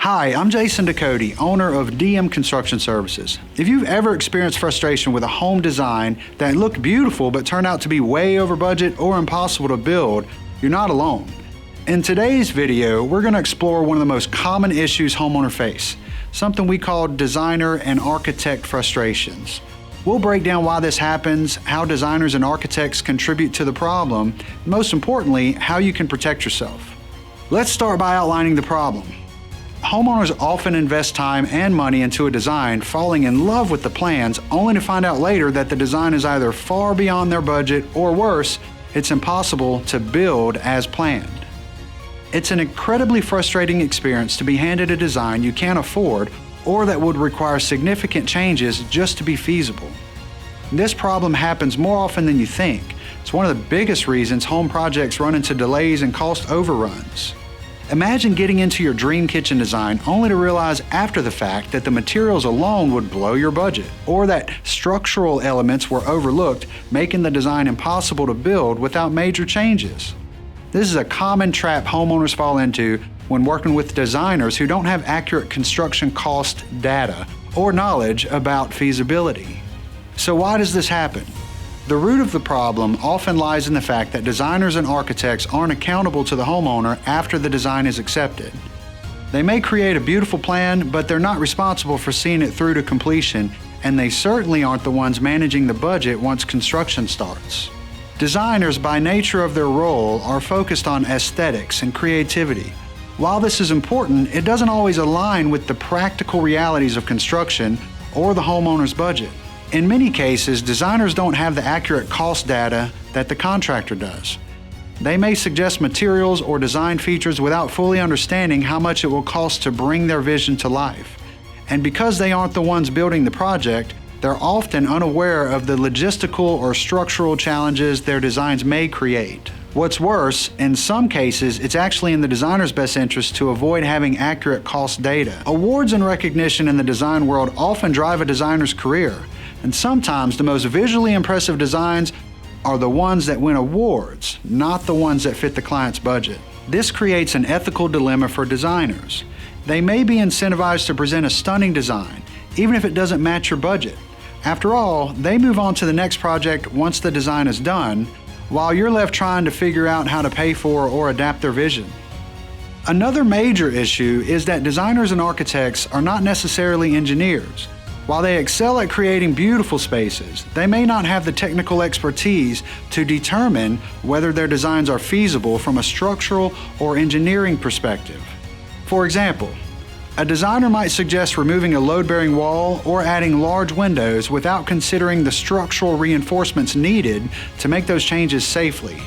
Hi, I'm Jason Ducote, owner of DM Construction Services. If you've ever experienced frustration with a home design that looked beautiful but turned out to be way over budget or impossible to build, you're not alone. In today's video, we're going to explore one of the most common issues homeowners face, something we call designer and architect frustrations. We'll break down why this happens, how designers and architects contribute to the problem, and most importantly, how you can protect yourself. Let's start by outlining the problem. Homeowners often invest time and money into a design, falling in love with the plans, only to find out later that the design is either far beyond their budget or worse, it's impossible to build as planned. It's an incredibly frustrating experience to be handed a design you can't afford or that would require significant changes just to be feasible. This problem happens more often than you think. It's one of the biggest reasons home projects run into delays and cost overruns. Imagine getting into your dream kitchen design only to realize after the fact that the materials alone would blow your budget, or that structural elements were overlooked, making the design impossible to build without major changes. This is a common trap homeowners fall into when working with designers who don't have accurate construction cost data or knowledge about feasibility. So why does this happen? The root of the problem often lies in the fact that designers and architects aren't accountable to the homeowner after the design is accepted. They may create a beautiful plan, but they're not responsible for seeing it through to completion, and they certainly aren't the ones managing the budget once construction starts. Designers, by nature of their role, are focused on aesthetics and creativity. While this is important, it doesn't always align with the practical realities of construction or the homeowner's budget. In many cases, designers don't have the accurate cost data that the contractor does. They may suggest materials or design features without fully understanding how much it will cost to bring their vision to life. And because they aren't the ones building the project, they're often unaware of the logistical or structural challenges their designs may create. What's worse, in some cases, it's actually in the designer's best interest to avoid having accurate cost data. Awards and recognition in the design world often drive a designer's career. And sometimes the most visually impressive designs are the ones that win awards, not the ones that fit the client's budget. This creates an ethical dilemma for designers. They may be incentivized to present a stunning design, even if it doesn't match your budget. After all, they move on to the next project once the design is done, while you're left trying to figure out how to pay for or adapt their vision. Another major issue is that designers and architects are not necessarily engineers. While they excel at creating beautiful spaces, they may not have the technical expertise to determine whether their designs are feasible from a structural or engineering perspective. For example, a designer might suggest removing a load-bearing wall or adding large windows without considering the structural reinforcements needed to make those changes safely.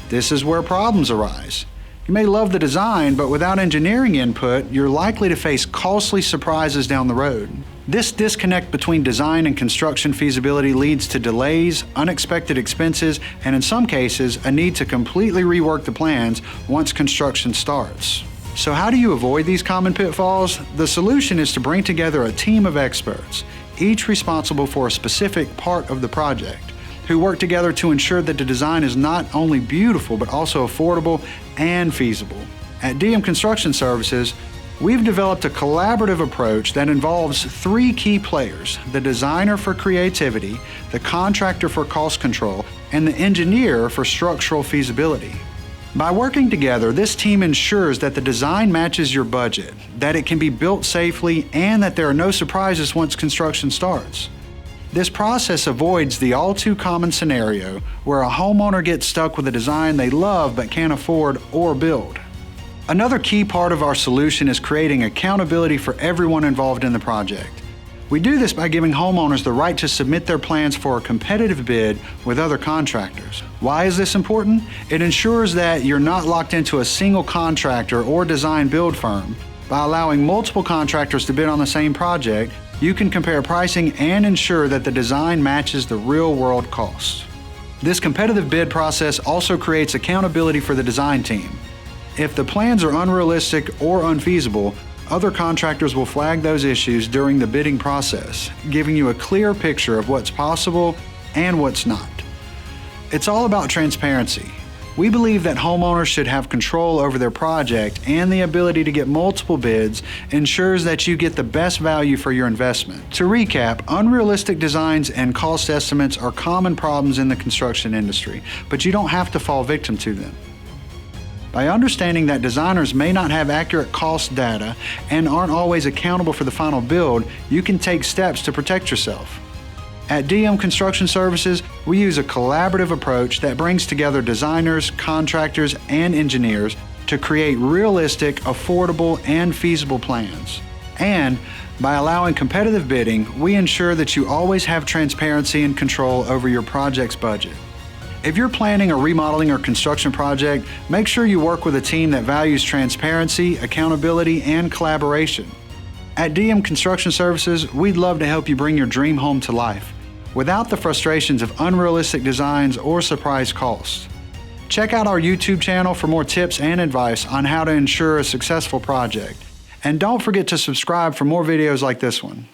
This is where problems arise. You may love the design, but without engineering input, you're likely to face costly surprises down the road. This disconnect between design and construction feasibility leads to delays, unexpected expenses, and in some cases, a need to completely rework the plans once construction starts. So how do you avoid these common pitfalls? The solution is to bring together a team of experts, each responsible for a specific part of the project, who work together to ensure that the design is not only beautiful, but also affordable and feasible. At DM Construction Services, we've developed a collaborative approach that involves three key players: the designer for creativity, the contractor for cost control, and the engineer for structural feasibility. By working together, this team ensures that the design matches your budget, that it can be built safely, and that there are no surprises once construction starts. This process avoids the all too common scenario where a homeowner gets stuck with a design they love but can't afford or build. Another key part of our solution is creating accountability for everyone involved in the project. We do this by giving homeowners the right to submit their plans for a competitive bid with other contractors. Why is this important? It ensures that you're not locked into a single contractor or design build firm. By allowing multiple contractors to bid on the same project, you can compare pricing and ensure that the design matches the real-world costs. This competitive bid process also creates accountability for the design team. If the plans are unrealistic or unfeasible, other contractors will flag those issues during the bidding process, giving you a clear picture of what's possible and what's not. It's all about transparency. We believe that homeowners should have control over their project, and the ability to get multiple bids ensures that you get the best value for your investment. To recap, unrealistic designs and cost estimates are common problems in the construction industry, but you don't have to fall victim to them. By understanding that designers may not have accurate cost data and aren't always accountable for the final build, you can take steps to protect yourself. At DM Construction Services, we use a collaborative approach that brings together designers, contractors, and engineers to create realistic, affordable, and feasible plans. And by allowing competitive bidding, we ensure that you always have transparency and control over your project's budget. If you're planning a remodeling or construction project, make sure you work with a team that values transparency, accountability, and collaboration. At DM Construction Services, we'd love to help you bring your dream home to life, without the frustrations of unrealistic designs or surprise costs. Check out our YouTube channel for more tips and advice on how to ensure a successful project. And don't forget to subscribe for more videos like this one.